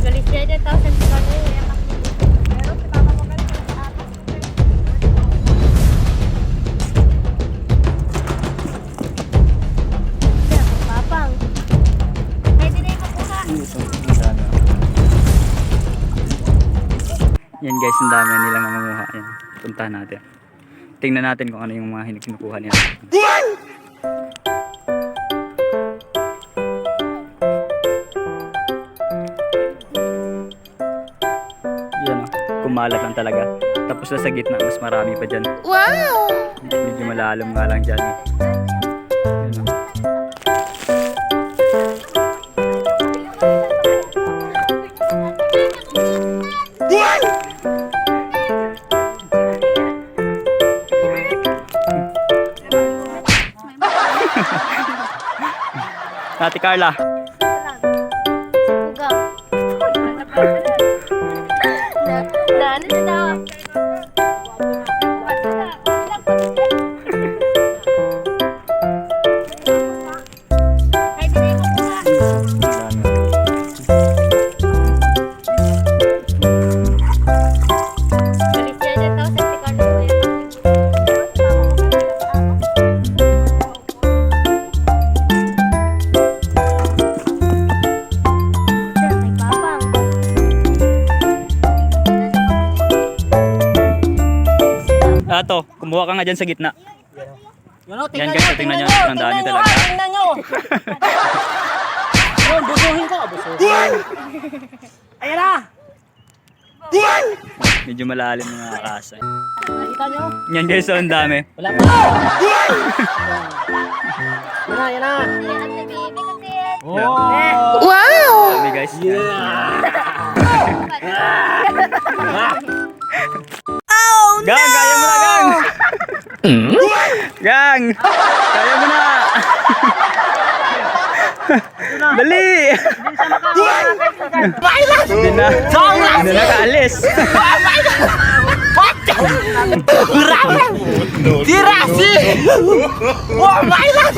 Galis siya dyan tao sa sigado. Pero si mama mo galing sa atas. Papang. Pwede na yung makuha. Yan guys, ang dami nilang nangunguha. Yan, puntahan natin. Tingnan natin kung ano yung mga kinukuha nila. Yan o, kumalat lang talaga. Tapos na sa gitna, mas marami pa dyan. Wow! Medyo malalim nga lang dyan. Yan o. Ate Carla. Ugaw. Na ano siya daw? Pwede na yung makuha. Galis siya dyan tao sa sigado. May papang. Ato, kumuha ka nga dyan sa gitna. Yan o, Yan guys, tingnan nyo. Ang dami talaga. Tingnan nyo. Yun, busuhin ko. Busuhin. Ayan na. Medyo malalim mga kasa. Nakita nyo? Yan guys, so ang dami. Wala pa. Yan na. At the baby kasi. Oh. Dami guys. Gang, kaya mo na, Gang! Gang! Kaya mo na! Dali! Hindi na nakaalis. Tirasi! Oh my God!